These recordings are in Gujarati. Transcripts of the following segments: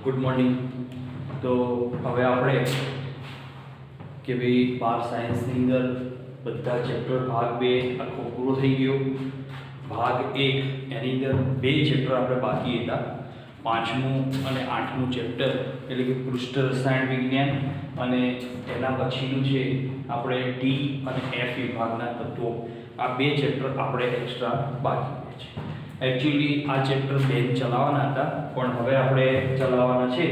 Good morning. તો હવે આપણે કે ભાઈ 12 સાયન્સની અંદર બધા ચેપ્ટર ભાગ 2 આખો પૂરો થઈ ગયો. ભાગ 1 એની અંદર 2 ચેપ્ટર આપણે બાકી હતા. 5મું અને 8મું ચેપ્ટર એટલે કે પૃષ્ઠ રસાયણ વિજ્ઞાન અને એના પછીનું છે આપણે ડી અને એફ વિભાગના તત્વો. આ 2 ચેપ્ટર આપણે એક્સ્ટ્રા બાકી છે. એકચ્યુઅલી આ ચેપ્ટર 2 ચલાવવાના હતા પણ હવે આપણે ચલાવવાના છે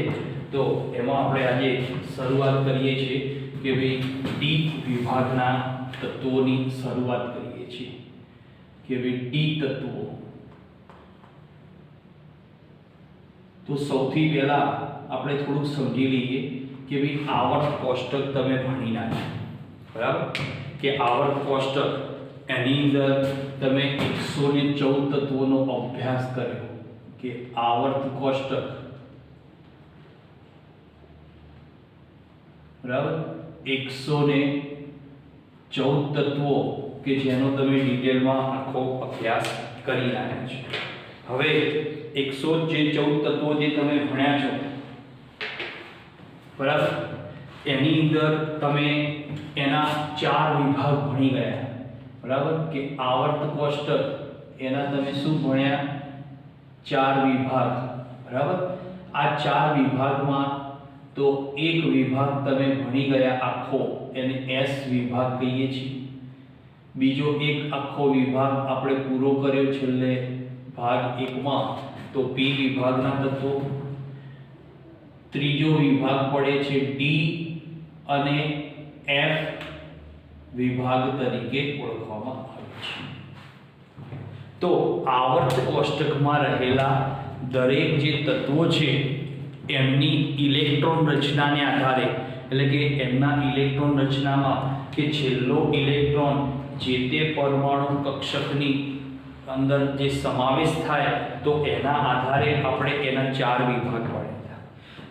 તો એમાં આપણે આજે શરૂઆત કરીએ છીએ કે ભાઈ ડી વિભાગના તત્વોની શરૂઆત કરીએ છીએ કે ભાઈ ડી તત્વો. તો સૌથી પહેલા આપણે થોડુંક સમજી લઈએ કે ભાઈ આવર્ત કોષ્ટક તમે ભણી નાખ્યા, બરાબર? કે આવર્ત કોષ્ટક એની અંદર તમે 114 તત્વોનો અભ્યાસ કર્યો કે આવર્ત કોષ્ટક, બરાબર? 114 તત્વો કે જેનો તમે ડિટેલમાં આખો અભ્યાસ કરી નાખ્યો છે. હવે 114 તત્વો જે તમે ભણ્યા છો, બરાબર, એની અંદર તમે એના 4 વિભાગ ભણી ગયા, બરાબર? કે આવર્ત કોષ્ટક એના તમે શું ભણ્યા? 4 વિભાગ, બરાબર? આ 4 વિભાગમાં તો એક વિભાગ તમે ભણી ગયા આખો, એને એસ વિભાગ કહીએ છીએ. બીજો એક આખો વિભાગ આપણે પૂરો કર્યો છેલ્લે ભાગ 1માં તો પી વિભાગના તત્વો. ત્રીજો વિભાગ પડે છે ડી અને એફ વિભાગ તરીકે ઓળખવામાં આવે છે. તો આવર્ત કોષ્ટકમાં રહેલા દરેક જે તત્વો છે એમની ઇલેક્ટ્રોન રચનાને આધારે, એટલે કે એમના ઇલેક્ટ્રોન રચનામાં કે છેલ્લો ઇલેક્ટ્રોન જે તે પરમાણુ કક્ષકની અંદર જે સમાવેશ થાય તો એના આધારે આપણે એના 4 વિભાગ પાડ્યા.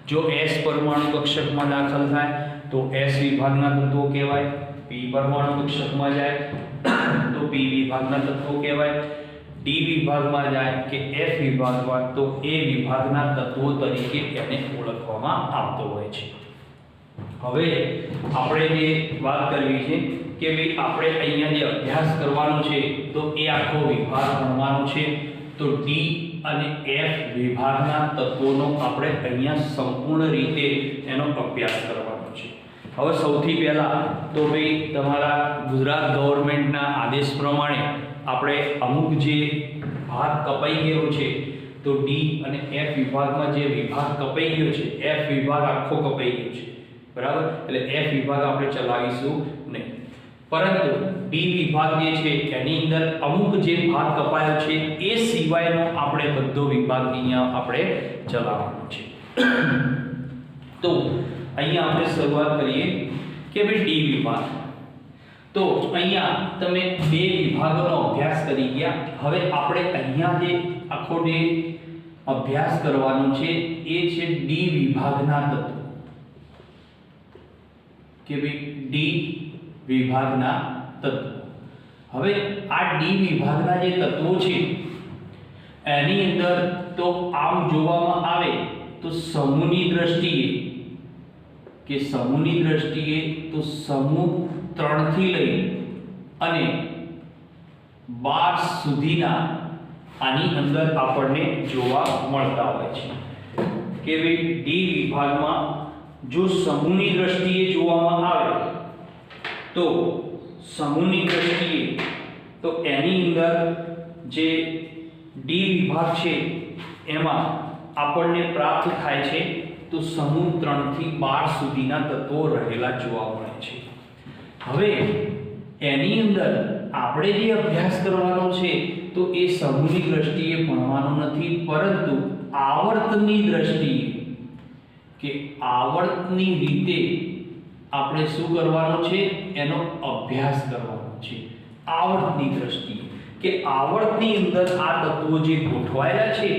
જો એસ પરમાણુ કક્ષકમાં દાખલ થાય તો એસ વિભાગના તત્વો કહેવાય. પી પરમાણુ કક્ષકમાં જાય તો પી વિભાગના તત્વો કહેવાય. ડી વિભાગમાં જાય કે એફ વિભાગમાં તો એ વિભાગના તત્વો તરીકે એને ઓળખવામાં આવતો હોય છે. હવે આપણે જે વાત કરવી છે કે ભાઈ આપણે અહીંયા જે અભ્યાસ કરવાનો છે તો એ આખો વિભાગ ભણવાનો છે. તો ડી અને એફ વિભાગના તત્વોનો આપણે અહીંયા સંપૂર્ણ રીતે એનો અભ્યાસ કરવાનો છે. હવે સૌથી પહેલા તો ભાઈ તમારા ગુજરાત ગવર્મેન્ટના આદેશ પ્રમાણે આપણે અમુક જે ભાગ કપાઈ ગયો છે તો ડી અને એફ વિભાગમાં જે વિભાગ કપાઈ ગયો છે, એફ વિભાગ આખો કપાઈ ગયો છે, બરાબર? એટલે એફ વિભાગ આપણે ચલાવીશું નહીં, પરંતુ ડી વિભાગ જે છે એની અંદર અમુક જે ભાગ કપાયો છે એ સિવાયનો આપણે બધો વિભાગ અહીંયા આપણે ચલાવવાનો છે. તો અહીંયા આપણે શરૂઆત કરીએ કે ભાઈ ડી વિભાગ. તો અહીંયા તમે 2 વિભાગોનો અભ્યાસ કરી ગયા. હવે આપણે અહીંયા જે આખો જે અભ્યાસ કરવાનો છે એ છે ડી વિભાગના તત્વો, કે ભાઈ ડી વિભાગના તત્વો. હવે આ ડી વિભાગના જે તત્વો છે એની અંદર તો આમ જોવામાં આવે તો સમૂહની દ્રષ્ટિએ કે સમૂહની દ્રષ્ટિએ તો સમૂહ 3 થી લઈ અને 12 સુધીના આની અંદર આપણને જોવા મળતા હોય છે. કે ભાઈ ડી વિભાગમાં જો સમૂહની દ્રષ્ટિએ જોવામાં આવે તો સમૂહની દ્રષ્ટિએ તો એની અંદર જે ડી વિભાગ છે એમાં આપણને પ્રાપ્ત થાય છે તો સમૂહ 3 થી 12 સુધીના તત્વો રહેલા જોવા મળે છે. હવે એની અંદર આપણે જે અભ્યાસ કરવાનો છે તો એ સમૂહની દ્રષ્ટિએ ભણવાનો નથી, પરંતુ આવર્તની દ્રષ્ટિએ કે આવર્તની રીતે આપણે શું કરવાનો છે? એનો અભ્યાસ કરવાનો છે. આવર્તની દ્રષ્ટિએ કે આવર્તની અંદર આ તત્વો જે ગોઠવાયેલા છે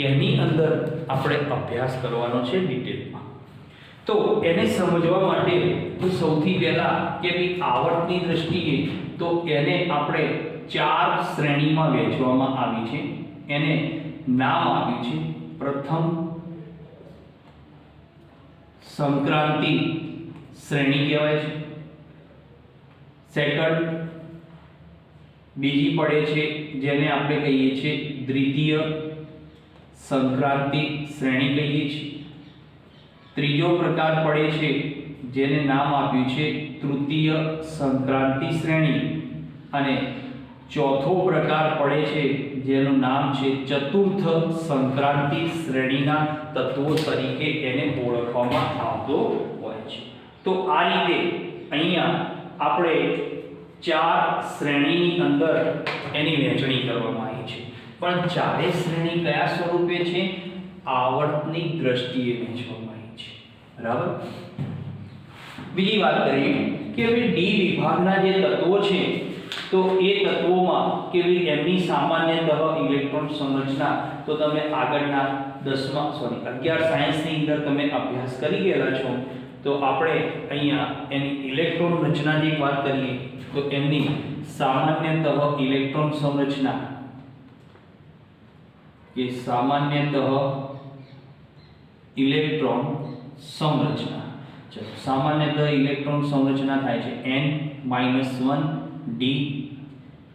એની અંદર આપણે અભ્યાસ કરવાનો છે ડિટેલમાં. તો એને સમજવા માટે તો સૌથી પહેલા કે ભાઈ આવર્તની દ્રષ્ટિએ તો એને આપણે 4 શ્રેણીમાં વહેંચવામાં આવી છે. એને નામ આપ્યું છે પ્રથમ, સંક્રાંતિ શ્રેણી કહેવાય છે। સેકન્ડ બીજી પડે છે જેને આપણે કહીએ છીએ દ્વિતીય સંક્રાંતિ શ્રેણી કહીએ છીએ। ત્રીજો પ્રકાર પડે છે જેને નામ આપ્યું છે તૃતીય સંક્રાંતિ શ્રેણી અને ચોથો પ્રકાર પડે છે જેનું નામ છે ચતુર્થ સંક્રાંતિ શ્રેણીના તત્વો તરીકે એને ઓળખવામાં આવતો હોય છે। તો આ રીતે અહીંયા આપણે ચાર શ્રેણીની અંદર એની વહેંચણી કરવામાં આવી છે, પણ ચારે શ્રેણી કયા સ્વરૂપે છે? આવર્તની દ્રષ્ટિએ વહેંચવામાં આવી છે, બરાબર। બીજી વાત કરીએ કે હવે ડી વિભાગના જે તત્વો છે તો એ તત્વોમાં કેવી એમની સામાન્યતઃ ઇલેક્ટ્રોન સંરચના તો તમે આગળના 11 સાયન્સની અંદર તમે અભ્યાસ કરી ગયેલા છો। તો આપણે અહીંયા એની ઇલેક્ટ્રોન રચનાની વાત કરીએ તો એમની સામાન્યતઃ ઇલેક્ટ્રોન સંરચના કે સામાન્યતઃ ઇલેક્ટ્રોન સંરચના, ચલો સામાન્યતઃ ઇલેક્ટ્રોન સંરચના થાય છે n-1 d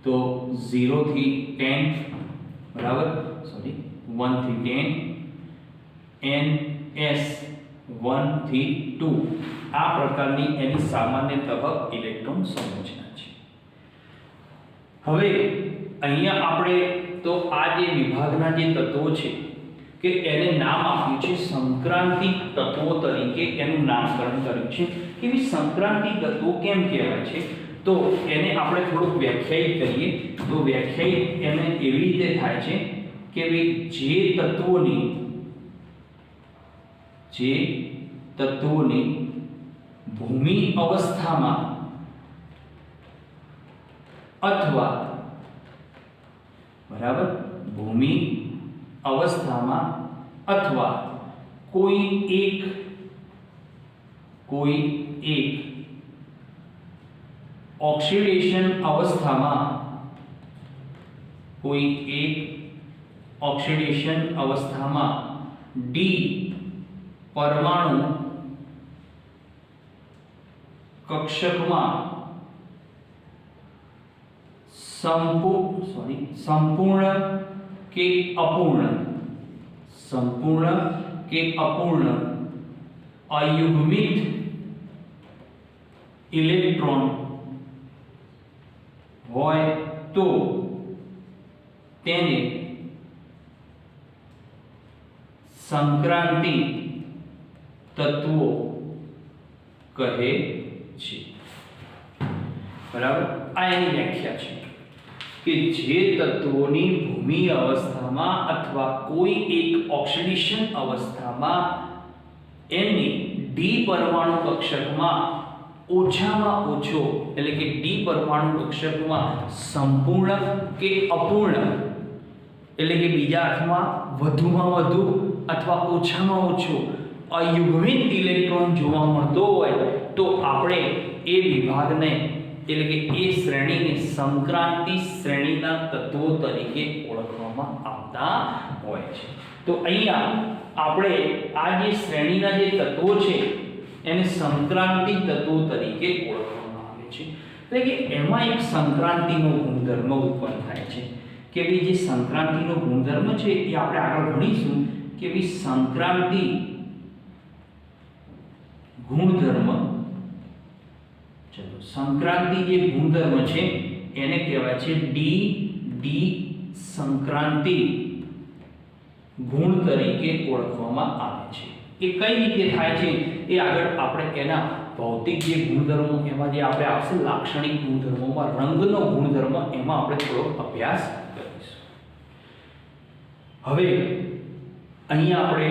તો 0 થી 10 બરાબર, સોરી 1 થી 10 ns 1 થી 2 આ પ્રકારની એની સામાન્યતઃ ઇલેક્ટ્રોન સંરચના છે। હવે અહીંયા આપણે તો આ જે વિભાગના જે તત્વો છે કે એને નામ આપ્યું છે સંક્રાંતિ તત્વો તરીકે એનું નામકરણ કર્યું છે। કે ભઈ સંક્રાંતિ તત્વો કેમ કહેવાય છે તો એને આપણે થોડુંક વ્યાખ્યાયિત કરીએ તો વ્યાખ્યાયિત એને એવી રીતે થાય છે કે ભઈ જે તત્વોની ભૂમિ અવસ્થામાં અથવા બરાબર ભૂમિ અવસ્થામાં અથવા કોઈ એક ઓક્સિડેશન અવસ્થામાં ડી પરમાણુ કક્ષકમાં સંપૂર્ણ કે અપૂર્ણ અયુગ્મિત ઇલેક્ટ્રોન હોય તો તેને સંક્રાંતિ તત્વો કહે છે, બરાબર। આ એની વ્યાખ્યા છે કે જે તત્વોની ભૂમિ અવસ્થામાં અથવા કોઈ એક ઓક્સિડેશન અવસ્થામાં એમની ડી પરમાણુ કક્ષકમાં ઓછામાં ઓછો એટલે કે ડી પરમાણુ કક્ષકમાં સંપૂર્ણ કે અપૂર્ણ એટલે કે બીજા અર્થમાં વધુમાં વધુ અથવા ઓછામાં ઓછો અયુગ્મિત ઇલેક્ટ્રોન જોવા મળતો હોય તો આપણે એ વિભાગને એટલે કે એ શ્રેણીને સંક્રાંતિ શ્રેણીના તત્વો તરીકે ઓળખવામાં આવતા હોય છે। તો અહીંયા આપણે આ જે શ્રેણીના જે તત્વો છે એને સંક્રાંતિ તત્વો તરીકે ઓળખવામાં આવે છે। એટલે કે એમાં એક સંક્રાંતિનો ગુણધર્મ ઉત્પન્ન થાય છે કે ભાઈ જે સંક્રાંતિનો ગુણધર્મ છે એ આપણે આગળ ભણીશું કે ભાઈ સંક્રાંતિ ગુણધર્મ, ચલો સંક્રાંતિ જે ગુણધર્મ છે એને કહેવાય છે ડી સંક્રાંતિ ગુણ તરીકે ઓળખવામાં આવે છે। એ કઈ રીતે થાય છે એ આગળ આપણે એના ભૌતિક જે ગુણધર્મો એમાં જે આપણે આવશે લાક્ષણિક ગુણધર્મોમાં રંગનો ગુણધર્મ એમાં આપણે થોડો અભ્યાસ કરીશું। હવે અહીંયા આપણે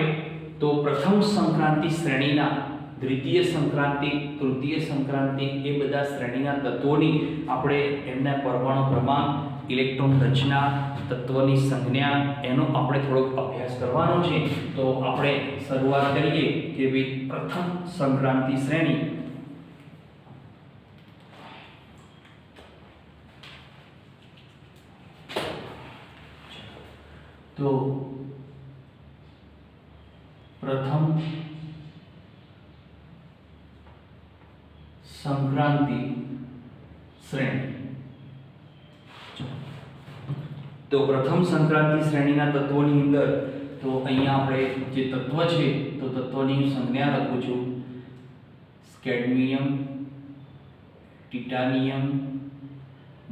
તો પ્રથમ સંક્રાંતિ શ્રેણીના દ્વિતીય સંક્રાંતિ તૃતીય સંક્રાંતિ એ બધા શ્રેણીના તત્વોની આપણે એમના પરમાણુ ક્રમાંક ઇલેક્ટ્રોન રચના તત્વની સંજ્ઞા એનો આપણે થોડોક અભ્યાસ કરવાનો છે। તો આપણે શરૂઆત કરીએ કે ભાઈ પ્રથમ સંક્રાંતિ શ્રેણી તો પ્રથમ સંક્રાંતિ શ્રેણી. તો પ્રથમ સંક્રાંતિ શ્રેણીના તત્વોની અંદર તો અહીંયા આપણે જે તત્વ છે તો તત્વની સંજ્ઞા લખું છું. Cadmium, titanium,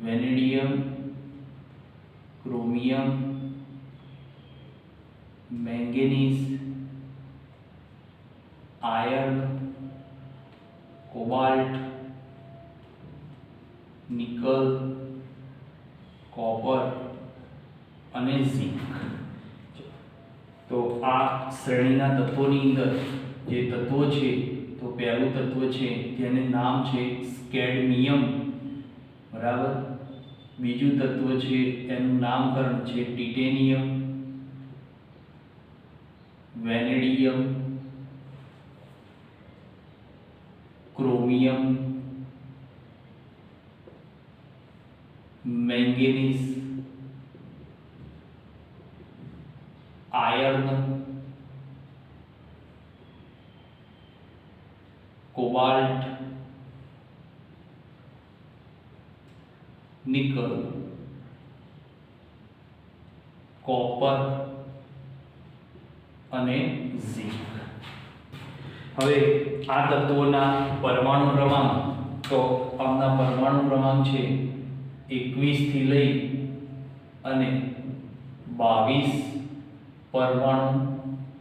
vanadium, chromium, manganese, iron, cobalt, nickel, copper અને ઝિંક. તો આ શ્રેણીના તત્વોની અંદર જે તત્વો છે તો પહેલું તત્વ છે જેને નામ છે કેડમિયમ, બરાબર. બીજું તત્વ છે એનું નામકરણ છે titanium, vanadium, chromium, manganese, iron, cobalt, nickel, copper અને ઝિંક. હવે આ તત્વોના પરમાણુ ક્રમાંક તો આમના પરમાણુ ક્રમાંક છે 21 થી લઈ અને 22 પરમાણુ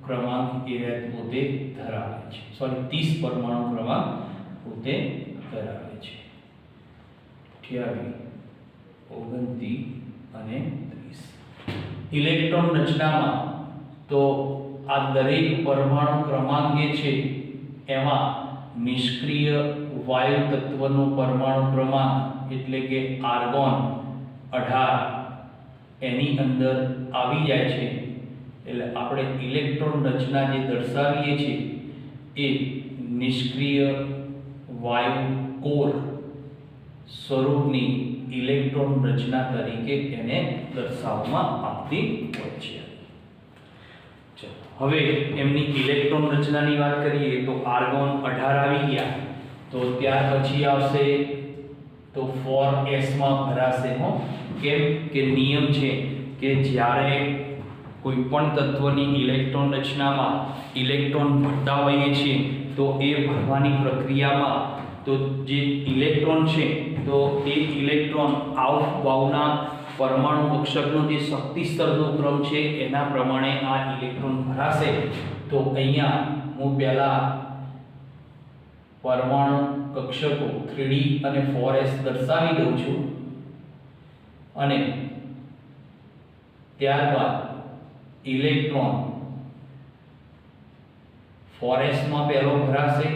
ક્રમાંક એ પોતે ધરાવે છે. 30 પરમાણુ ક્રમાંક પોતે ધરાવે છે. 28, 29 અને 30. ઇલેક્ટ્રોન રચનામાં તો આ દરેક પરમાણુ ક્રમાંક જે છે એમાં નિષ્ક્રિય વાયુ તત્વનો પરમાણુ ક્રમાંક એટલે કે આર્ગોન 18 એની અંદર આવી જાય છે. એટલે આપણે ઇલેક્ટ્રોન રચના જે દર્શાવીએ છીએ એ નિષ્ક્રિય વાયુ કોર સ્વરૂપની ઇલેક્ટ્રોન રચના તરીકે એને દર્શાવવામાં આવતી હોય છે. હવે એમની ઇલેક્ટ્રોન રચનાની વાત કરીએ તો આર્ગોન 18 આવી ગયા તો ત્યાર પછી આવશે તો 4s માં ભરાશે. કેમ કે નિયમ છે કે જ્યારે કોઈ પણ તત્વની ઇલેક્ટ્રોન રચનામાં ઇલેક્ટ્રોન ભરતા હોઈએ છીએ તો એ ભરવાની પ્રક્રિયામાં તો જે ઇલેક્ટ્રોન છે તો એ ઇલેક્ટ્રોન આઉટબાઉના પરમાણુ કક્ષકનો જે શક્તિ સ્તરનો ક્રમ છે એના પ્રમાણે આ ઇલેક્ટ્રોન ભરાશે. તો અહીંયા હું પહેલા પરમાણુ કક્ષકો 3d અને 4s દર્શાવી દઉં છું અને ત્યારબાદ ઇલેક્ટ્રોન 4s માં પહેલો ભરાશે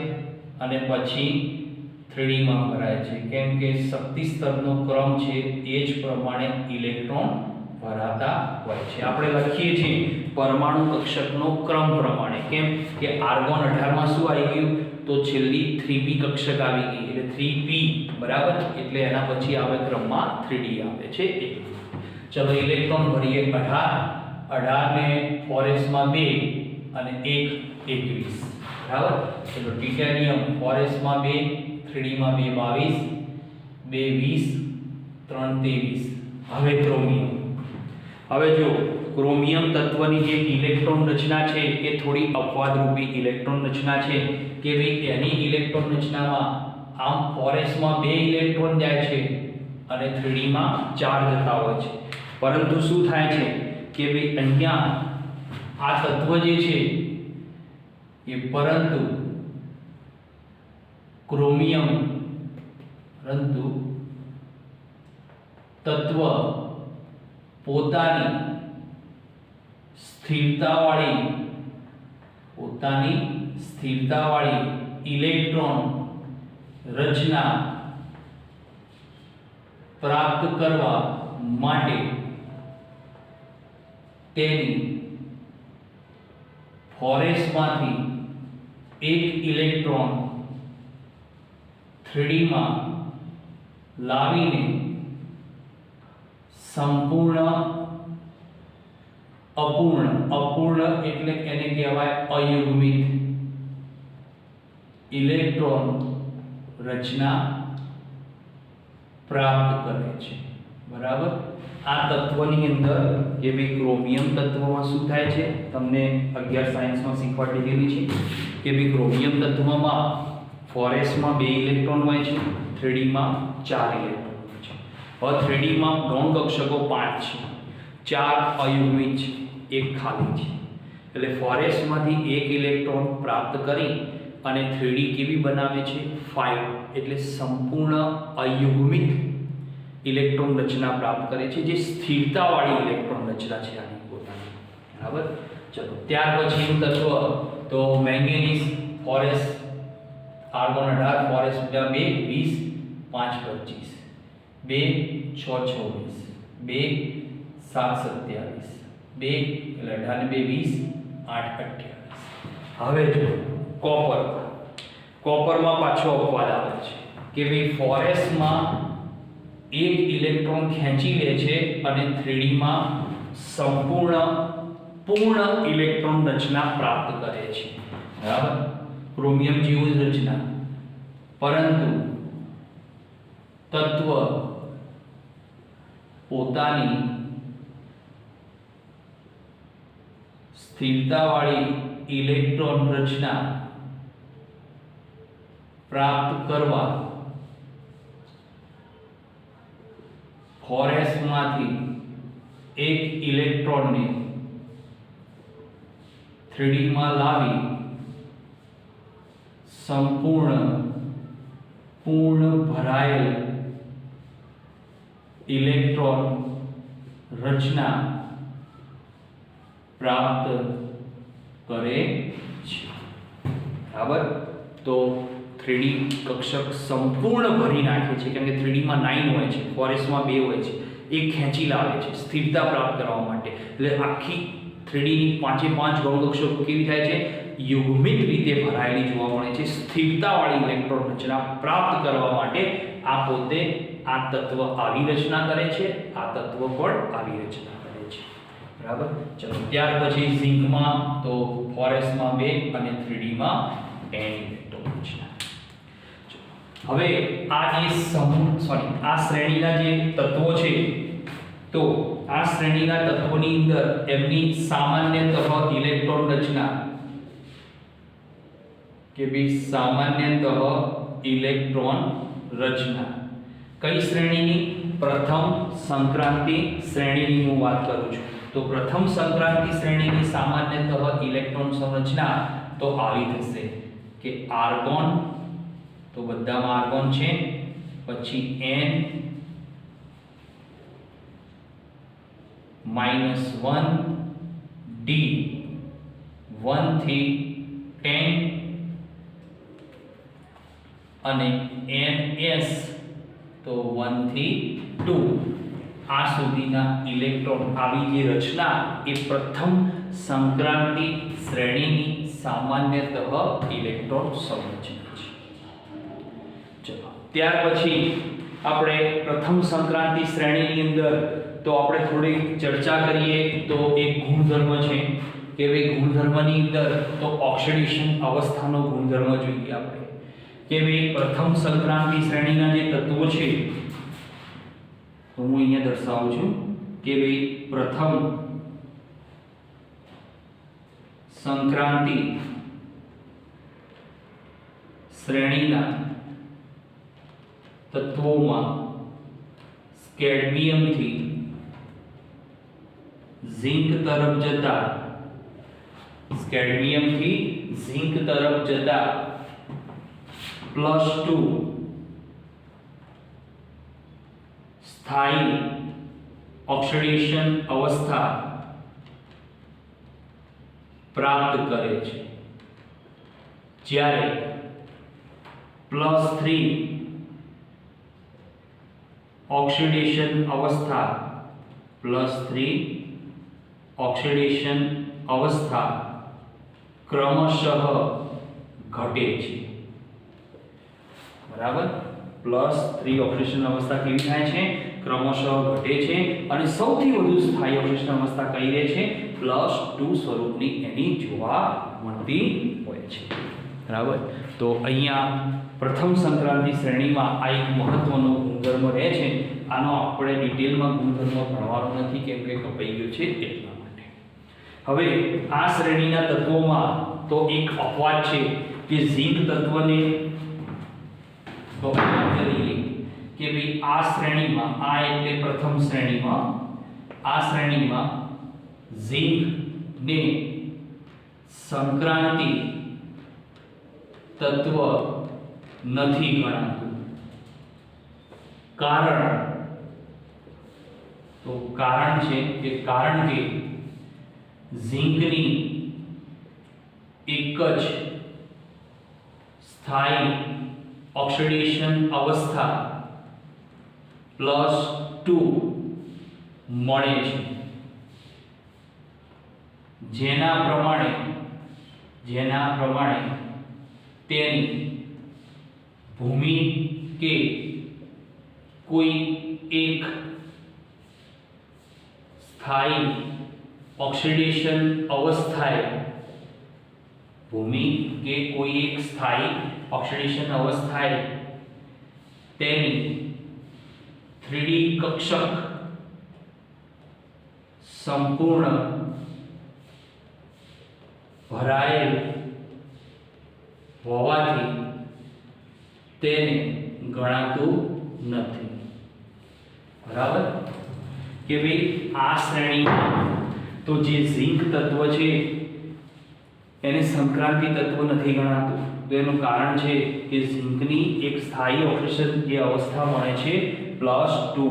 અને પછી 3d માં ભરાય છે. કેમ કે શક્તિ સ્તરનો ક્રમ છે એ જ પ્રમાણે ઇલેક્ટ્રોન ભરાતા હોય છે. આપણે લખીએ છીએ પરમાણુ કક્ષકનો ક્રમ પ્રમાણે. કેમ કે આર્ગોન 18 માં શું આવી ગયું તો છેલ્લી 3p કક્ષક આવી ગઈ એટલે 3p બરાબર. એટલે એના પછી આવે ક્રમમાં 3d આવે છે. ચલો ઇલેક્ટ્રોન ભરીએ 18 ને 4s માં 2 અને 1 21 બરાબર. ચલો ટિટેનિયમ 4s માં 2 3d માં 2 22 2 20 3 23. હવે ક્રોમિયમ. હવે જો ક્રોમિયમ તત્વની જે ઇલેક્ટ્રોન રચના છે એ થોડી અપવાદરૂપી ઇલેક્ટ્રોન રચના છે કે ભાઈ એની ઇલેક્ટ્રોન રચનામાં આમ 4s માં 2 ઇલેક્ટ્રોન જાય છે અને 3d માં 4 જતા હોય છે. પરંતુ શું થાય છે કે ભાઈ અહીંયા આ તત્વ જે છે એ પરંતુ ક્રોમિયમ તત્વ પોતાની સ્થિરતાવાળી ઇલેક્ટ્રોન રચના પ્રાપ્ત કરવા માટે તેની 4s માંથી એક ઇલેક્ટ્રોન 3d માં લાવીને સંપૂર્ણ અપૂર્ણ એટલે એને કહેવાય અયુગ્મિત ઇલેક્ટ્રોન રચના પ્રાપ્ત કરે છે. બરાબર. આ તત્વની અંદર કે ભાઈ ક્રોમિયમ તત્વમાં શું થાય છે તમને 11 સાયન્સમાં શીખવાડી દીધેલી છે કે ભાઈ ક્રોમિયમ તત્વમાં ફોરેસમાં 2 ઇલેક્ટ્રોન હોય છે, 3D માં 4 ઇલેક્ટ્રોન હોય છે. હવે 3D માં ગૌણ કક્ષકો 5 છે, 4 અયુગ્મિત છે, 1 ખાલી છે. એટલે ફોરેસમાંથી 1 ઇલેક્ટ્રોન પ્રાપ્ત કરી અને 3D કેવી બનાવે છે 5, એટલે સંપૂર્ણ અયુગ્મિત ઇલેક્ટ્રોન રચના પ્રાપ્ત કરે છે, જે સ્થિરતાવાળી ઇલેક્ટ્રોન રચના છે આની પોતાની. બરાબર. ચલો ત્યાર પછીનું તત્વ તો મેંગેનીઝ ફોરેસ આર્ગોન 18 ફોરેસ 2 20 5 25 2 6 26 2 7 27 2 એટલે 18 ને 2 20 8 28. હવે જો કોપરમાં પાછો અપવાદ આવે છે કે ભાઈ ફોરેસમાં 1 ઇલેક્ટ્રોન ખેંચી લે છે અને 3D માં પૂર્ણ ઇલેક્ટ્રોન રચના પ્રાપ્ત કરે છે. બરાબર. ક્રોમિયમ જેવું જ રચના, પરંતુ તત્વ પોતાની સ્થિરતાવાળી ઇલેક્ટ્રોન રચના પ્રાપ્ત કરવા ફોરેસમાંથી 1 ઇલેક્ટ્રોનને 3D માં લાવી પૂર્ણ ભરાયેલ ઇલેક્ટ્રોન રચના પ્રાપ્ત કરે છે. બરાબર. તો 3D કક્ષક સંપૂર્ણ ભરી નાખે છે, કેમ કે 3D માં 9 હોય છે, ફોરેસ્ટમાં 2 હોય છે, એક ખેંચી લાવે છે સ્થિરતા પ્રાપ્ત કરવા માટે. એટલે આખી 3D ની 5 ગૌણ કક્ષકો કેવી થાય છે યુગ્મિત રીતે ભરાયેલી જોવા મળે છે. સ્થિરતાવાળી ઇલેક્ટ્રોન રચના પ્રાપ્ત કરવા માટે આ પોતે આ તત્વ આવી રચના કરે છે, આ તત્વ પણ આવી રચના કરે છે. બરાબર. ચલો ત્યાર પછી ઝિંકમાં તો ફોરેસ્ટમાં 2 અને 3D માં 10 ઇલેક્ટ્રોન રચના. હવે આ જે આ શ્રેણીના જે તત્વો છે તો આ શ્રેણીના તત્વોની અંદર એમની સામાન્યતઃ ઇલેક્ટ્રોન રચના કે ભી સામાન્યતઃ ઇલેક્ટ્રોન રચના કઈ શ્રેણીની પ્રથમ સંક્રાંતિ શ્રેણીની હું વાત કરું છું. તો પ્રથમ સંક્રાંતિ શ્રેણીની સામાન્યતઃ ઇલેક્ટ્રોન સંરચના તો આવી થશે કે આર્ગોન, તો બધામાં આર્ગોન છે, પછી N -1 D 1 થી 10 અને NS તો 1 થી 2 આ સુધીના ઇલેક્ટ્રોન આવી જે રચના એ પ્રથમ સંક્રાંતિ શ્રેણીની સામાન્યતઃ ઇલેક્ટ્રોન સંરચના છે. ચલો ત્યાર પછી આપણે પ્રથમ સંક્રાંતિ શ્રેણીની અંદર તો આપણે થોડી ચર્ચા કરીએ તો એક ગુણધર્મ છે કે ભાઈ ગુણધર્મની અંદર તો ઓક્સિડેશન અવસ્થાનો ગુણધર્મ જોઈએ આપણે કે ભાઈ પ્રથમ સંક્રાંતિ શ્રેણીના જે તત્વો છે તો હું અહીંયા દર્શાવું છું કે ભાઈ પ્રથમ સંક્રાંતિ શ્રેણીના તત્વોમાં કેડમિયમથી ઝિંક તરફ જતા +2 સ્થાયી ઓક્સિડેશન અવસ્થા પ્રાપ્ત કરે છે, જ્યારે +3 ઓક્સિડેશન અવસ્થા ક્રમશઃ ઘટે છે. બરાબર. +3 ઓક્સિડેશન અવસ્થા કેવી થાય છે ક્રમશઃ ઘટે છે અને સૌથી વધુ સ્થાયી ઓક્સિડેશન અવસ્થા કઈ રહે છે +2 સ્વરૂપની એની જોવા મળતી હોય છે. બરાબર. તો અહીંયા પ્રથમ સંક્રાંતિ શ્રેણીમાં આ એક મહત્વનો ગુણધર્મ રહે છે. આનો આપણે ડિટેલમાં ગુણધર્મ ભણવાનો નથી કેમ કે કપાઈ ગયું છે એટલા માટે. હવે આ શ્રેણીના તત્વોમાં તો એક અપવાદ છે કે ઝિંક તત્વને તો કરીએ કે ભાઈ આ શ્રેણીમાં આ એટલે પ્રથમ શ્રેણીમાં આ શ્રેણીમાં ઝિંક ને સંક્રાંતિ તત્વ નથી ગણાતું. કારણ છે કે કારણ કે ઝિંકની એક જ સ્થાયી ઓક્સિડેશન અવસ્થા +2 મળે છે, જેના પ્રમાણે તેની ભૂમિ કે કોઈ એક સ્થાયી ઓક્સિડેશન અવસ્થાએ તેની 3D કક્ષક સંપૂર્ણ ભરાયેલ હોવાથી તેને ગણાતું નથી. બરાબર કે ભાઈ આ શ્રેણીમાં તો જે ઝિંક તત્વ છે એને સંક્રાંતિ તત્વ નથી ગણાતું. તો એનું કારણ છે કે ઝિંકની એક સ્થાયી ઓક્સિડેશન જે અવસ્થા મળે છે +2,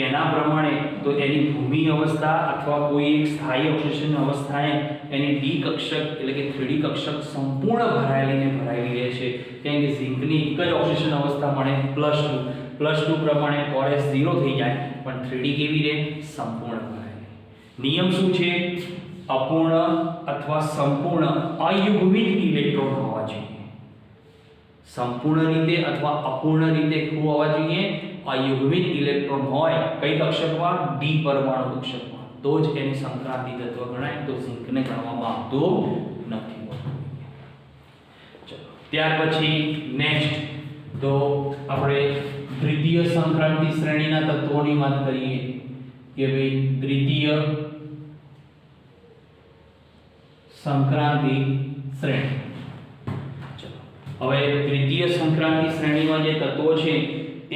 એના પ્રમાણે તો એની ભૂમિ અવસ્થા અથવા કોઈ એક સ્થાયી ઓક્સિડેશન અવસ્થાએ એની ડી કક્ષક એટલે કે 3D કક્ષક સંપૂર્ણ ભરાયેલી રહે છે. કેમ કે ઝિંકની એક જ ઓક્સિડેશન અવસ્થા મળે +2 પ્રમાણે 4s 0 થઈ જાય, પણ 3D કેવી રહે? સંપૂર્ણ ભરાયેલી. નિયમ શું છે? અપૂર્ણ અથવા સંપૂર્ણ અયુગ્મિત ઇલેક્ટ્રોન હોવા જોઈએ. સંપૂર્ણ રીતે અથવા અપૂર્ણ રીતે શું હોવા જોઈએ? અયુગ્મિત ઇલેક્ટ્રોન હોય કઈ કક્ષકમાં? ડી પરમાણુ કક્ષકમાં, તો જ એની સંક્રાંતિ તત્વ ગણાય. તો ઝિંકને ગણવામાં આવતું નથી. ચલો ત્યાર પછી નેક્સ્ટ તો આપણે દ્વિતીય સંક્રાંતિ શ્રેણીના તત્વોની વાત કરીએ કે ભાઈ દ્વિતીય સંક્રાંતિ શ્રેણી. હવે દ્વિતીય સંક્રાંતિ શ્રેણીમાં જે તત્વો છે એ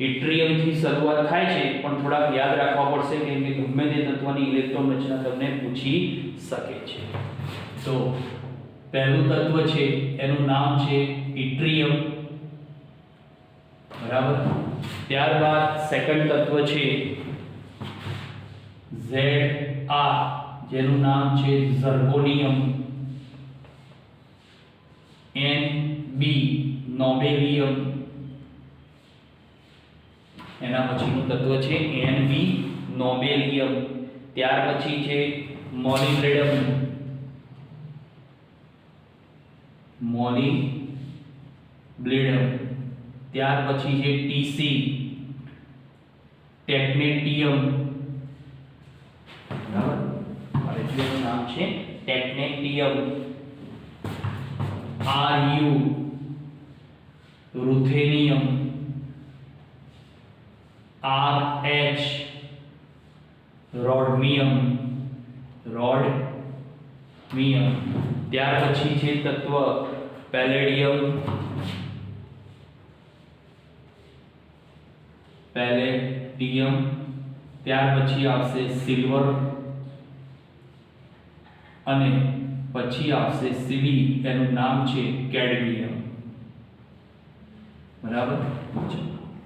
ઇટ્રિયમથી શરૂઆત થાય છે, પણ થોડાક યાદ રાખવા પડશે કેમ કે ગમે તે તત્વની ઇલેક્ટ્રોન રચના તમને પૂછી શકે છે. તો પહેલું તત્વ છે એનું નામ છે ઇટ્રિયમ. બરાબર. ત્યારબાદ સેકન્ડ તત્વ છે Za, જેનું નામ છે ઝર્કોનિયમ. Nb નોબેલિયમ. એના પછીનું તત્વ છે Nb નોબેલિયમ. ત્યાર પછી છે મોલિબ્લેડમ. ત્યાર પછી છે Tc ટેકનેટિયમ. બરાબર, એનું નામ છે ટેકનેટિયમ. Ru રૂથેનિયમ. Rh રોડમિયમ. ત્યાર પછી છે તત્વ પેલેડિયમ. ત્યાર પછી આવશે સિલ્વર અને પછી આવશે Cd, એનું નામ છે કેડમિયમ. બરાબર.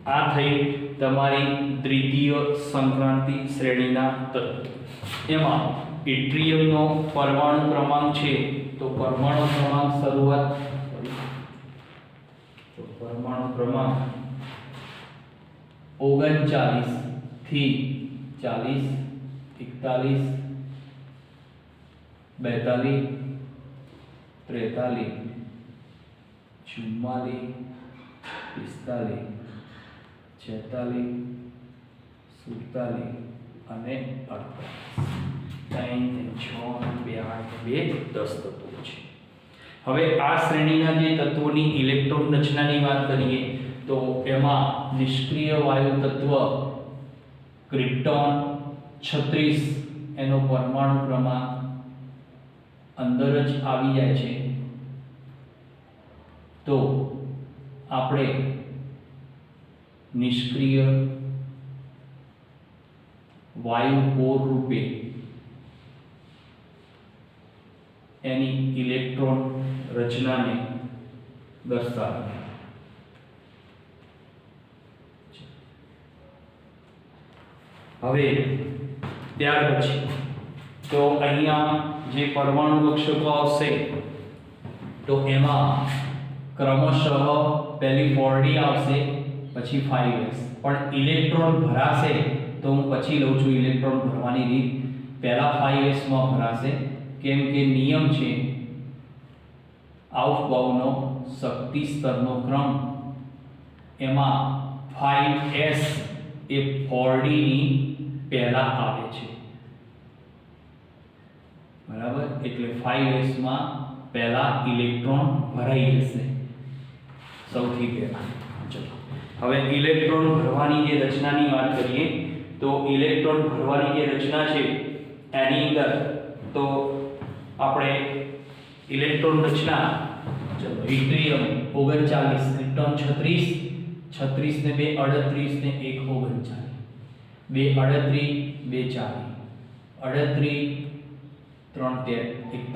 આ થઈ તમારી દ્વિતીય સંક્રાંતિ શ્રેણીના તત્વો. એમાં ઇટ્રિયમનો પરમાણુ ક્રમાંક છે તો પરમાણુ ક્રમાંક 39 થી 40, 41, 42, 43, 44, 45, 46, 47 અને 48. 3, 6, 2, 8, 2, 10 તત્વો છે. હવે આ શ્રેણીના જે તત્વોની ઇલેક્ટ્રોન રચનાની વાત કરીએ તો એમાં નિષ્ક્રિય વાયુ તત્વ ક્રિપ્ટોન 36 એનો પરમાણુ ક્રમાંક અંદર જ આવી જાય છે, તો આપણે નિષ્ક્રિય વાયુ કોર રૂપે એની ઇલેક્ટ્રોન રચનાને દર્શાવીએ. હવે ત્યાર પછી તો અહીંયા જે પરમાણુ કક્ષકો આવશે તો એમાં ક્રમશઃ પહેલી 4d આવશે, પછી 5s, પણ ઇલેક્ટ્રોન ભરાશે તો હું પછી લઉં છું ઇલેક્ટ્રોન ભરવાની રીત. પહેલા 5s માં ભરાશે, કેમ કે નિયમ છે આઉફબાઉનો શક્તિ સ્તરનો ક્રમ, એમાં 5s એ 4d ની પહેલા આવે છે, બરાબર. એટલે 5s માં પહેલા ઇલેક્ટ્રોન ભરાઈ જશે સૌથી પહેલા. ચલો હવે ઇલેક્ટ્રોન ભરવાની જે રચનાની વાત કરીએ તો ઇલેક્ટ્રોન ભરવાની જે રચના છે એની અંદર તો આપણે ઇલેક્ટ્રોન રચના, ચલો ઇટ્રિયમ 39, ક્રિપ્ટોન 36, 36 ને 2 38 ને 1 39, 2 38 2 40, 38 3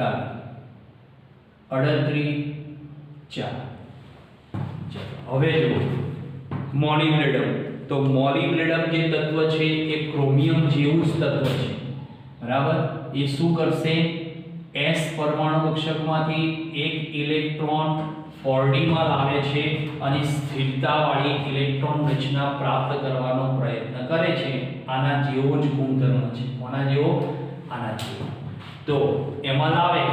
41, 38 4. હવે જો મોલિબ્ડેનમ, તો મોલિબ્ડેનમ જે તત્વ છે એ ક્રોમિયમ જેવું જ તત્વ છે, બરાબર. એ શું કરશે? s પરમાણુ કક્ષકમાંથી એક ઇલેક્ટ્રોન 4d માં લાવે છે અને સ્થિરતાવાળી ઇલેક્ટ્રોન રચના પ્રાપ્ત કરવાનો પ્રયત્ન કરે છે. આના જેવો જ ગુણધર્મ છે. કોના જેવો? આના જેવો. તો એમાં લાવે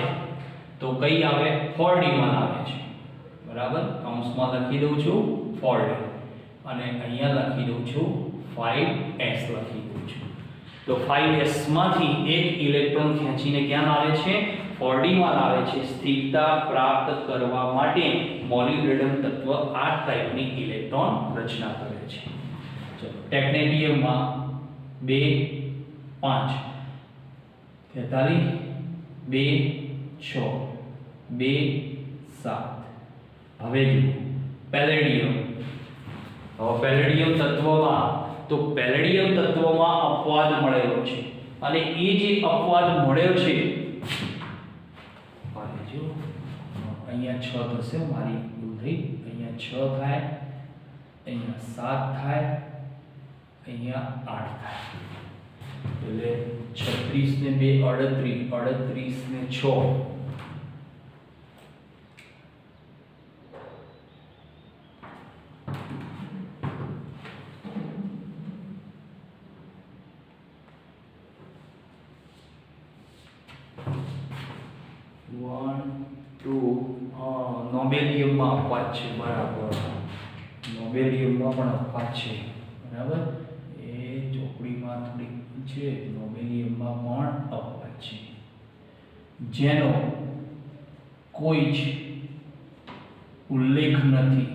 તો કઈ આવે? 4d માં લાવે છે, બરાબર. કૌંસમાં લખી દઉં છું 4d અને અહીંયા લખી દઉં છું 5s લખી દઉં છું. તો 5s માંથી એક ઇલેક્ટ્રોન ખેંચીને ક્યાં લાવે છે? 4d માં લાવે છે. સ્થિરતા પ્રાપ્ત કરવા માટે મોલિબ્ડેનમ તત્વ આ ટાઈપની ઇલેક્ટ્રોન રચના કરે છે. ચલો ટેકનેટિયમમાં 2 5 43 2 6 2 7. હવે જુઓ પેલેડિયમ. હવે પેલેડિયમ તત્વમાં, તો પેલેડિયમ તત્વમાં અપવાદ મળેલો છે અને એ જે અપવાદ મળ્યો છે, જો અહીંયા 6 થશે, મારી ભૂલ થઈ, અહીંયા 6 થાય, અહીંયા 7 થાય, અહીંયા 8 થાય, એટલે 36 ને 2 38, 38 ને 6 નોબેલિયમમાં અપવાદ છે, બરાબર. નોબેલિયમમાં પણ અપવાદ છે, બરાબર. એ ચોપડીમાં થોડીક છે, નોબેલિયમમાં પણ અપવાદ છે જેનો કોઈ જ ઉલ્લેખ નથી,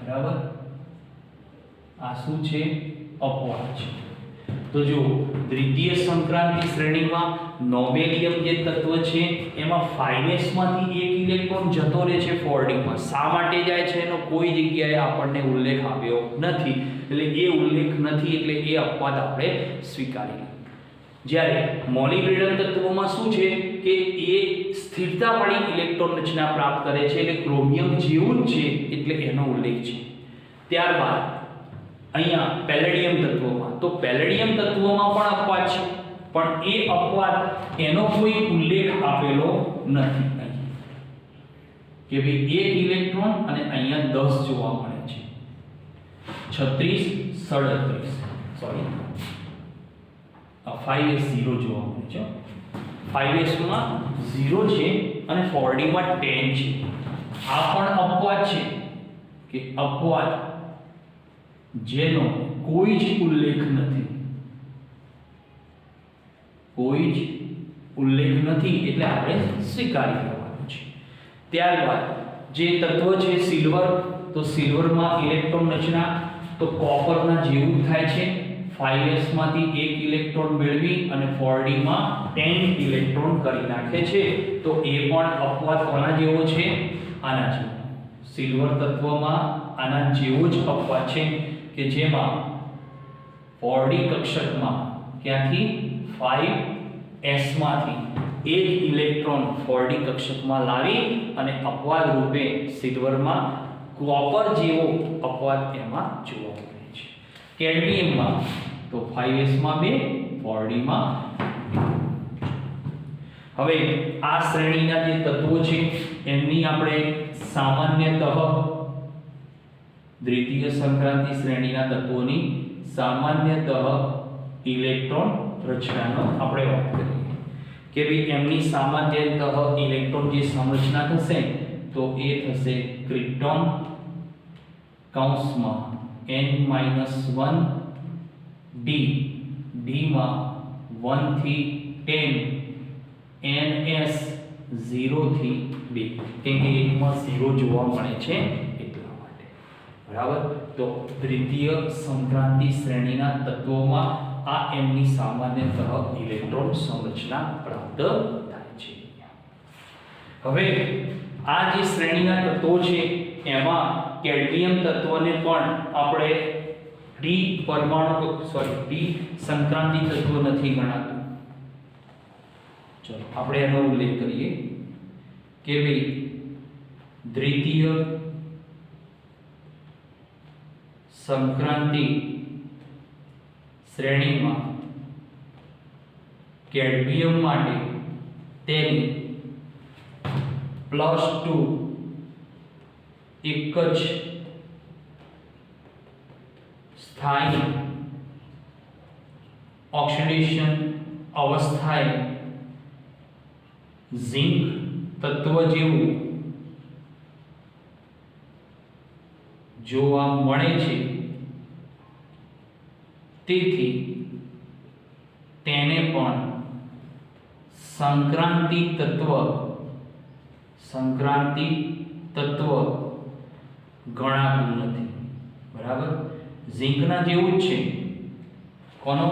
બરાબર. આ શું છે? અપવાદ છે. તો જો દ્વિતીય સંક્રાંતિ શ્રેણીમાં નોબેલિયમ જે તત્વ છે એમાં 5s માંથી એક ઇલેક્ટ્રોન જતો રહે છે 4d માં. શા માટે જાય છે એનો કોઈ જગ્યાએ આપણને ઉલ્લેખ આપ્યો નથી, એટલે એ ઉલ્લેખ નથી એટલે એ અપવાદ આપણે સ્વીકારી લઈએ. જ્યારે મોલિબ્ડેનમ તત્વમાં શું છે કે એ સ્થિરતાવાળી ઇલેક્ટ્રોન રચના પ્રાપ્ત કરે છે, એટલે ક્રોમિયમ જેવું જ છે એટલે એનો ઉલ્લેખ છે. ત્યારબાદ અહીંયા પેલેડિયમ તત્વમાં, તો પેલેડિયમ તત્વમાં પણ અપવાદ છે, પણ એ અપવાદ એનો કોઈ ઉલ્લેખ આપેલો નથી અહીં, કે ભાઈ એક ઇલેક્ટ્રોન અને અહીંયા 10 જોવા મળે છે, 36 37, સોરી 5s 0 જોવા મળે છે. 5s માં 0 છે અને 4d માં 10 છે. આ પણ અપવાદ છે કે અપવાદ જેનો કોઈ જ ઉલ્લેખ નથી, કોઈ જ ઉલ્લેખ નથી એટલે આપણે સ્વીકારી લેવાનું છે. ત્યારબાદ જે તત્વ છે સિલ્વર, તો સિલ્વરમાં ઇલેક્ટ્રોન રચના તો કોપરના જેવું જ થાય છે. 5s માંથી 1 ઇલેક્ટ્રોન મેળવી અને 4d માં 10 ઇલેક્ટ્રોન કરી નાખે છે. તો એ પણ અપવાદ કોના જેવો છે? આના જેવો. સિલ્વર તત્વમાં આના જેવો જ અપવાદ છે કે જેમાં 4d કક્ષકમાં ક્યાંથી 5s માંથી 1 ઇલેક્ટ્રોન 4d કક્ષકમાં લાવી અને અપવાદ રૂપે સિલ્વરમાં કોપર જેવો અપવાદ એમાં જોવા મળે છે. કેડમિયમમાં તો 5s માં 2, 4d માં 2. હવે આ શ્રેણીના જે તત્વો છે એમની આપણે સામાન્યતઃ દ્વિતીય સંક્રાંતિ શ્રેણીના તત્વોની સામાન્યતઃ ઇલેક્ટ્રોન રચનાનો આપણે વાત કરીએ કે ભાઈ એમની સામાન્યતઃ ઇલેક્ટ્રોન જે સંરચના થશે તો એ થશે ક્રિપ્ટોન કૌંસમાં n-1 d, d માં 1 થી 10, ns 0 થી 2, કેમ કે એકમાં 0 જોવા મળે છે એટલા માટે. બરાબર. તો દ્વિતીય સંક્રાંતિ શ્રેણીના તત્વોમાં આ એમની સામાન્યતઃ ઇલેક્ટ્રોન સંરચના પ્રાપ્ત થાય છે. હવે આ જે શ્રેણીના તત્વો છે એમાં કેડમિયમ તત્વને પણ આપણે ડી સંક્રાંતિ તત્વ નથી ગણાતું. ચલો આપણે એનો ઉલ્લેખ કરીએ કે ભાઈ દ્વિતીય સંક્રાંતિ શ્રેણીમાં કેડમિયમ માટે તેની +2 એક જ સ્થાયી ઓક્સિડેશન અવસ્થાએ ઝિંક તત્વ જેવું જોવા મળે છે. તેથી તેને પણ સંક્રાંતિ તત્વ ગણાતું નથી. બરાબર. ઝિંકના જેવું જ છે. કોનો?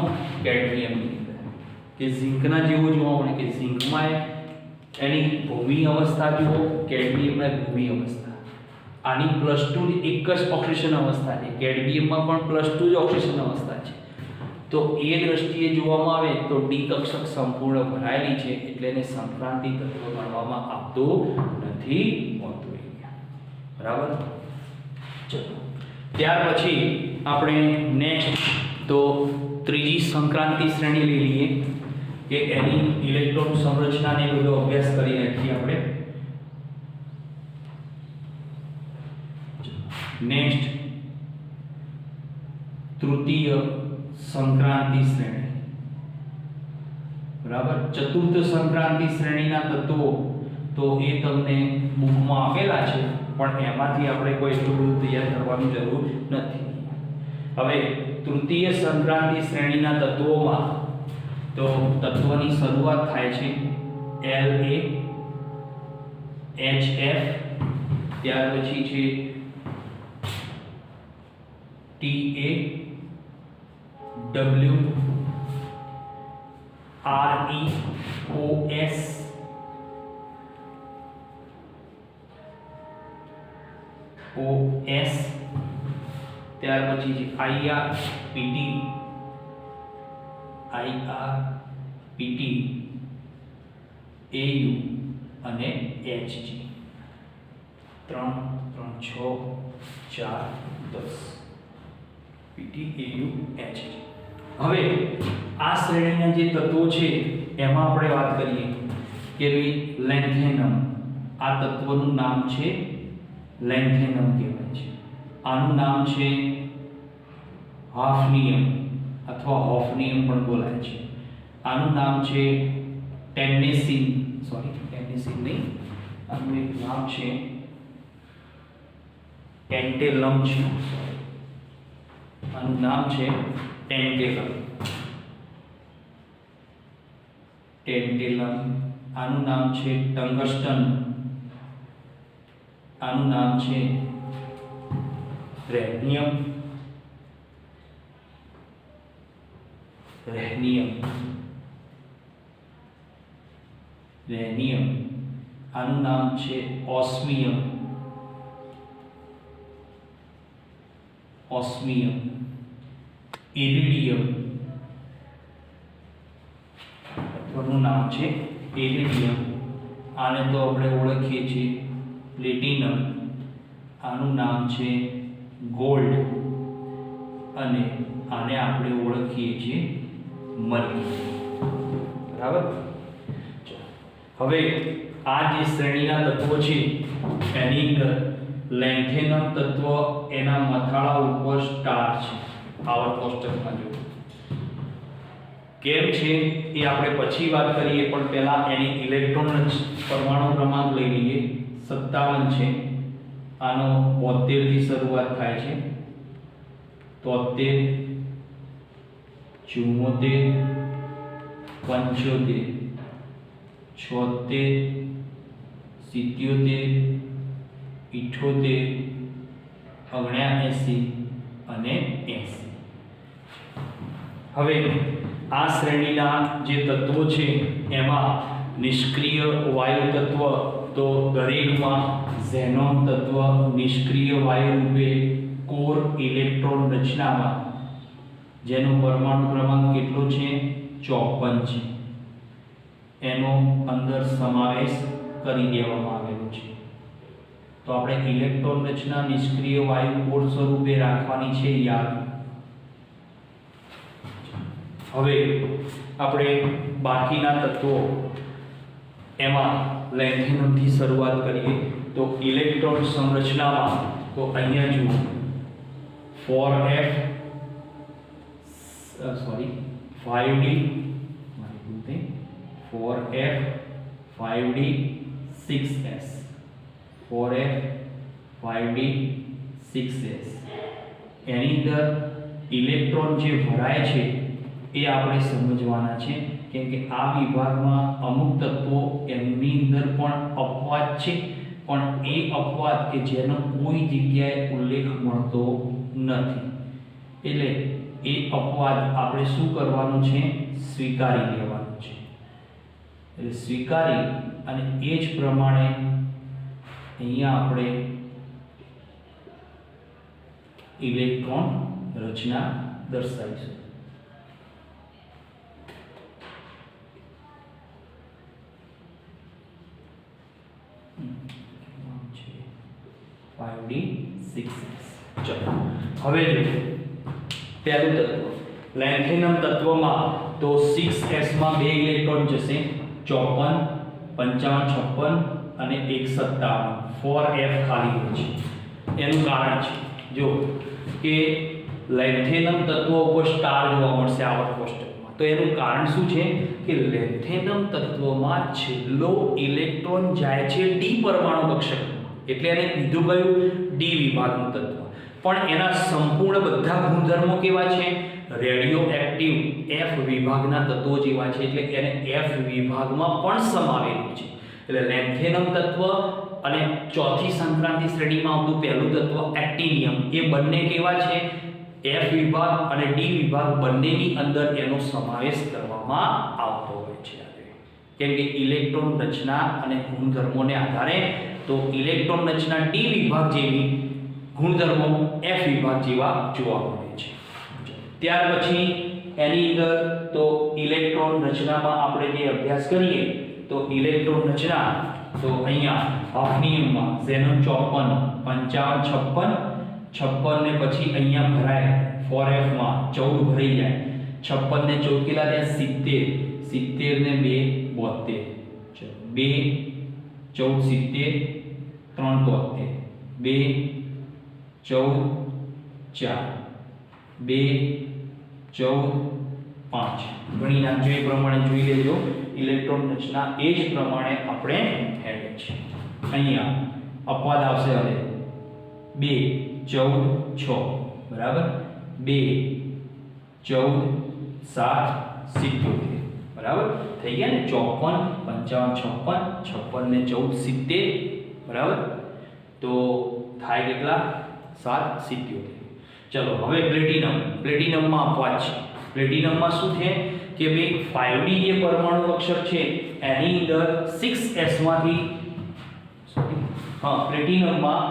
કેડમિયમ. કે ઝિંકના જેવું જોવા મળે કે ઝિંકમાં એની ભૂમિ અવસ્થા જુઓ, કેડમિયમમાં ભૂમિ અવસ્થા. આની +2 એક જ ઓક્સિડેશન અવસ્થા છે, કેડમિયમમાં પણ +2 જ ઓક્સિડેશન અવસ્થા છે. તો એ દ્રષ્ટિએ જોવામાં આવે તો ડી કક્ષક સંપૂર્ણ ભરાયેલી છે એટલે એને સંક્રાંતિ તત્વ ગણવામાં આવતું નથી હોતું. બરાબર. ચલો ત્યાર પછી આપણે નેક્સ્ટ તો ત્રીજી સંક્રાંતિ શ્રેણી લઈ લઈએ કે એની ઇલેક્ટ્રોન સંરચનાને બધો અભ્યાસ કરી નાખીએ આપણે. નેક્સ્ટ તૃતીય સંક્રાંતિ શ્રેણી. બરાબર. ચતુર્થ સંક્રાંતિ શ્રેણીના તત્વો તો એ તમને બુકમાં આપેલા છે પણ એમાંથી આપણે કોઈ એટલું બધું તૈયાર કરવાની જરૂર નથી. હવે તૃતીય સંક્રાંતિ શ્રેણીના તત્વોમાં તો તત્વની શરૂઆત થાય છે La, HF, ત્યાર પછી છે Ta, W, Re, OS, ત્યાર પછી છે IR, PT, AU અને HG. 3, 6, 4, 10 PT, AU, HG. હવે આ શ્રેણીના જે તત્વો છે એમાં આપણે વાત કરીએ કે ભાઈ લેન્થેનમ. આ તત્વનું નામ છે લેન્થેનમ કહેવાય છે. આનું નામ છે હાફનિયમ અથવા હોફનિયમ પણ બોલાય છે. આનું નામ છે ટેન્નેસીન નહીં, આનું એક નામ છે ટેન્ટેલમ છે. આનું નામ છે ટેન્ટેલમ. ટેન્ટેલમ, આનું નામ છે ટંગસ્ટન, આનું નામ છે રેહનિયમ, રેહનિયમ, આનું નામ છે ઓસ્મિયમ, ઇરિડિયમ, આનું નામ છે ઇરિડિયમ, આને તો આપણે ઓળખીએ છીએ પ્લેટિનમ, આનું નામ છે ગોલ્ડ, અને આને આપણે ઓળખીએ છીએ મર્ક્યુરી. બરાબર. હવે આ જે શ્રેણીના તત્વો છે એની અંદર લેન્થેનમ તત્વ એના મથાળા ઉપર સ્ટાર છે. આવર્ત કોષ્ટકમાં જો કેમ છે એ આપણે પછી વાત કરીએ, પણ પહેલા એની ઇલેક્ટ્રોન પરમાણુ ક્રમાંક લઈ લઈએ. 57 છે, આનો 72 થી શરૂઆત થાય છે. 73, 74, 75, 76, 77, 78, 79 અને 80. હવે આ શ્રેણીના જે તત્વો છે એમાં નિષ્ક્રિય વાયુ તત્વ તો દરેકમાં ઝેનોન તત્વ નિષ્ક્રિય વાયુ રૂપે કોર ઇલેક્ટ્રોન રચનામાં, જેનો પરમાણુ ક્રમાંક કેટલો છે 54 છે, એનો અંદર સમાવેશ કરી દેવામાં આવેલો છે. તો આપણે ઇલેક્ટ્રોન રચના નિષ્ક્રિય વાયુ કોર સ્વરૂપે રાખવાની છે યાદ. હવે આપણે બાકીના તત્વો એમાં લેન્થેનમ થી શરૂઆત કરીએ તો ઇલેક્ટ્રોન સંરચનામાં તો અહીંયા જુઓ 4f 5d 4f 5d 6s 4f 5d 6s. એની અંદર ઇલેક્ટ્રોન જે ભરાય છે એ આપણે સમજવાના છે, કેમ કે આ વિભાગમાં અમુક તત્વો એમની અંદર પણ અપવાદ છે, પણ એ અપવાદ કે જેનો કોઈ જગ્યાએ ઉલ્લેખ મળતો નથી. એટલે એ અપવાદ આપણે શું કરવાનું છે, સ્વીકારી લેવાનું છે. એટલે સ્વીકારી અને એ જ પ્રમાણે અહીંયા આપણે ઇલેક્ટ્રોન રચના દર્શાવીશું. હવે જો પહેલું તત્વ લેન્થેનમ તત્વમાં તો 6s માં 2 ઇલેક્ટ્રોન જશે, 54, 55, 56 અને 157. 4f ખાલી હોય છે. એનું કારણ છે જો કે લેન્થેનમ તત્વો ઉપર સ્ટાર જોવા મળશે આવર્ત કોષ્ટકમાં. તો એનું કારણ શું છે કે લેન્થેનમ તત્વમાં છેલ્લો ઇલેક્ટ્રોન જાય છે d પરમાણુ કક્ષકમાં, એટલે એને કીધું કયું d વિભાગનું તત્વ. પણ એના સંપૂર્ણ બધા ગુણધર્મો કેવા છે, રેડિયો એક્ટિવ f વિભાગના તત્વો જેવા છે, એટલે એને f વિભાગમાં પણ સમાવેલું છે. એટલે લેન્થેનમ તત્વ અને ચોથી સંક્રાંતિ શ્રેણીમાં આવતું પહેલું તત્વ એક્ટિનિયમ, એ બંને કેવા છે, f વિભાગ અને d વિભાગ બંનેની અંદર એનો સમાવેશ કરવામાં આવતો હોય છે. કેમ કે ઇલેક્ટ્રોન રચના અને ગુણધર્મોને આધારે તો ઇલેક્ટ્રોન રચના d વિભાગ જેવી, ગુણધર્મો f વિભાગ જેવા જોવા મળે છે. ત્યાર પછી એની અંદર તો ઇલેક્ટ્રોન રચનામાં આપણે જે અભ્યાસ કરીએ તો ઇલેક્ટ્રોન રચના તો અહીંયા હાફનિયમમાં ઝેનોન 54, 55, 56, 56 ને પછી અહીંયા ભરાય 4f માં 14 ભરાઈ જાય, 56 ને 14 કેટલા થાય 70, 70 ને 2 72, 2 14 70, 3 73, 2 14 4, 2 14 5 ગણી નાખજો. એ પ્રમાણે જોઈ લેજો ઇલેક્ટ્રોન રચના એ જ પ્રમાણે આપણે હેડ છે. અહીંયા અપવાદ આવશે હવે 2 14 6 બરાબર, 2 14 7 77 બરાબર થઈ ગયા ને 54 55 56 ને 14 70 બરાબર તો થાય કેટલા 7 77 ચલો હવે પ્લેટિનમમાં અપવાદ છે પ્લેટિનમમાં શું છે કે ભાઈ 5D જે પરમાણુ કક્ષક છે એની અંદર 6s માંથી પ્લેટિનમમાં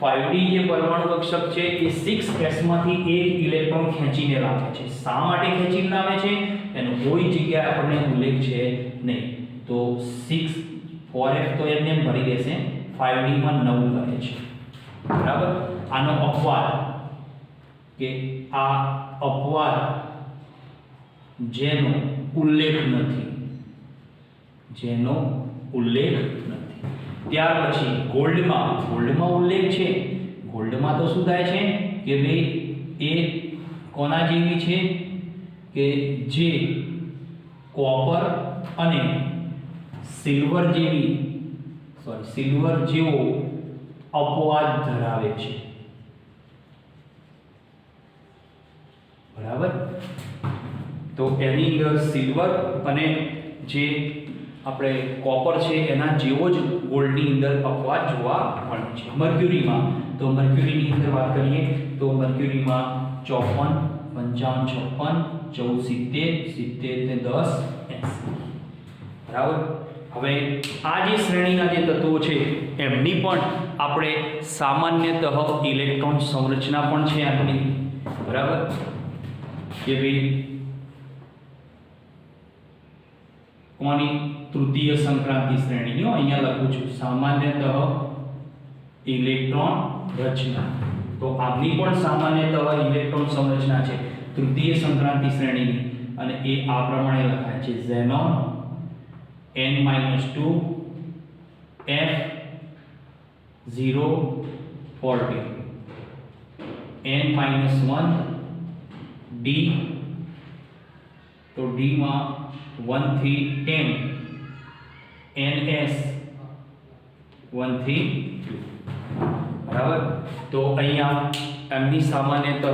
5D જે પરમાણુ કક્ષક છે એ 6s માંથી એક ઇલેક્ટ્રોન ખેંચીને લાવે છે શા માટે ખેંચીને લાવે છે એનો કોઈ જગ્યાએ આપણને ઉલ્લેખ છે નહીં તો 6 4f તો એમને ભરી દેશે 5D માં 9 કરે છે બરાબર આનો અપવાદ કે આ અપવાદ જેનો ઉલ્લેખ નથી ત્યાર પછી ગોલ્ડમાં ઉલ્લેખ છે ગોલ્ડમાં તો શું થાય છે કે ભાઈ એ કોના જેવી છે કે જે કોપર અને સિલ્વર જેવો અપવાદ ધરાવે છે બરાબર તો એની અંદર સિલ્વર અને જે આપણે કોપર છે એના જેવો જ ગોલ્ડની અંદર અપવાદ જોવા મળે છે મર્ક્યુરીની અંદર વાત કરીએ તો મર્ક્યુરીમાં 54 55 56 14 70 70 ને 10 80 બરાબર હવે આ જે શ્રેણીના જે તત્વો છે એમની પણ આપણે સામાન્યતઃ ઇલેક્ટ્રોન સંરચના પણ છે આપણી બરાબર કે ભાઈ કોની તૃતીય સંક્રાંતિ શ્રેણીનો અહીંયા લખું છું સામાન્યતઃ ઇલેક્ટ્રોન રચના તો આમની પણ સામાન્યતઃ ઇલેક્ટ્રોન સંરચના છે તૃતીય સંક્રાંતિ શ્રેણીની અને એ આ પ્રમાણે લખાય છે xenon n-2 f 0 40 n-1 d તો d માં 1 થી 10 ns 1 થી 2 બરાબર તો અહીંયા એમની સામાન્યતઃ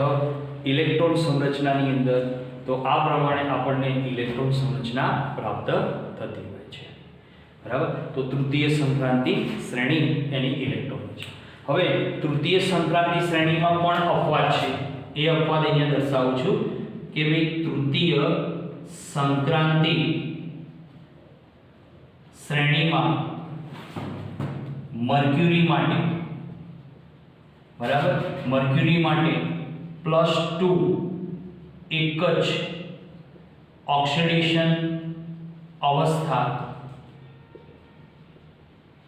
ઇલેક્ટ્રોન સંરચનાની અંદર તો આ પ્રમાણે આપણને ઇલેક્ટ્રોન સંરચના પ્રાપ્ત થતી હોય છે બરાબર તો તૃતીય સંક્રાંતિ શ્રેણી એની ઇલેક્ટ્રોન છે હવે તૃતીય સંક્રાંતિ શ્રેણીમાં પણ અપવાદ છે એ અપવાદ અહીંયા દર્શાવું છું કે ભાઈ તૃતીય સંક્રાંતિ શ્રેણીમાં મર્ક્યુરી માટે બરાબર મર્ક્યુરી માટે +2 એક જ ઓક્સિડેશન અવસ્થા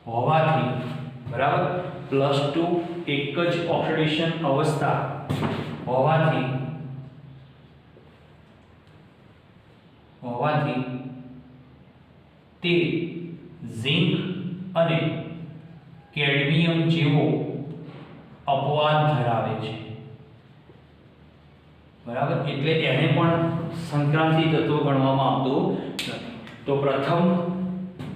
હોવાથી બરાબર +2 એક જ ઓક્સિડેશન અવસ્થા હોવાથી તે ઝિંક અને કેડમિયમ જેવો અપવાદ ધરાવે છે બરાબર એટલે એને પણ સંક્રાંતિ તત્વ ગણવામાં આવતું નથી તો પ્રથમ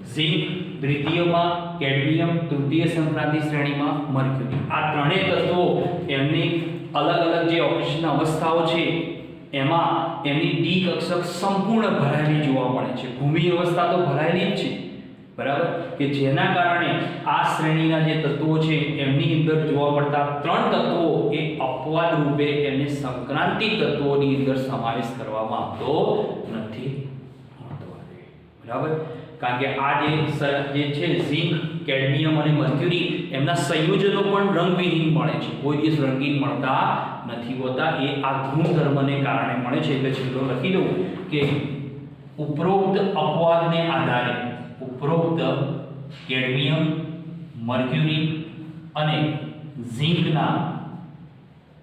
ઝિંક દ્વિતીયમાં કેડમિયમ તૃતીય સંક્રાંતિ શ્રેણીમાં મર્ક્યુરી આ ત્રણેય તત્વો એમની અલગ અલગ જે ઓક્સિજન અવસ્થાઓ છે એમાં એમની ડી કક્ષક સંપૂર્ણ ભરાયેલી જોવા મળે છે ભૂમિ અવસ્થા તો ભરાયેલી જ છે બરાબર કે જેના કારણે આ શ્રેણીના જે તત્વો છે એમની અંદર જોવા મળતા ત્રણ તત્વો એ અપવાદ રૂપે એમને સંક્રાંતિ તત્વોની અંદર સમાવેશ કરવામાં આવતો નથી બરાબર કારણ કે આ જે છે ઝિંક કેડમિયમ અને મર્ક્યુરી એમના સંયોજનો પણ રંગવિહીન મળે છે કોઈ દિવસ રંગીન મળતા નથી હોતા એ આ ગુણધર્મને કારણે મળે છે એટલે છેલ્લો લખી દઉં કે ઉપરોક્ત અપવાદને આધારે ઉપરોક્ત કેડમિયમ મર્ક્યુરી અને ઝિંકના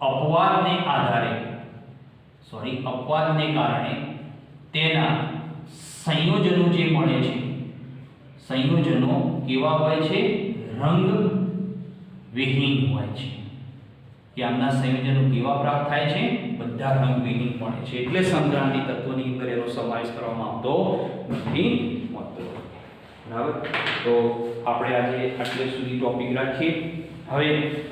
અપવાદને કારણે તેના સંયોજનો જે મળે છે સંયોજનો કેવા હોય છે રંગવિહીન હોય છે કે આમના સંયોજનો કેવા પ્રાપ્ત થાય છે બધા રંગવિહીન મળે છે એટલે સંક્રાંતિ તત્વની અંદર એનો સમાવેશ કરવામાં આવતો નથી બરાબર તો આપણે આજે આટલે સુધી ટોપિક રાખીએ હવે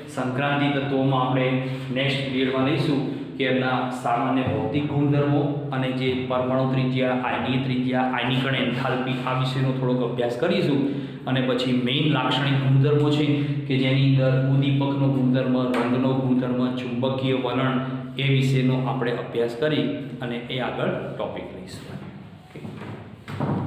સંક્રાંતિ તત્વોમાં આપણે નેક્સ્ટ પીરિયડમાં લઈશું કે એમના સામાન્ય ભૌતિક ગુણધર્મો અને જે પરમાણુ ત્રિજ્યા, આયનીય ત્રિજ્યા, આયનીકરણ એન્થાલ્પી આ વિષયનો થોડોક અભ્યાસ કરીશું. અને પછી મેઇન લાક્ષણિક ગુણધર્મો છે કે જેની અંદર ઉદ્દીપકનો ગુણધર્મ, રંગનો ગુણધર્મ, ચુંબકીય વલણ એ વિશેનો આપણે અભ્યાસ કરી અને એ આગળ ટોપિક લઈશું. ઓકે.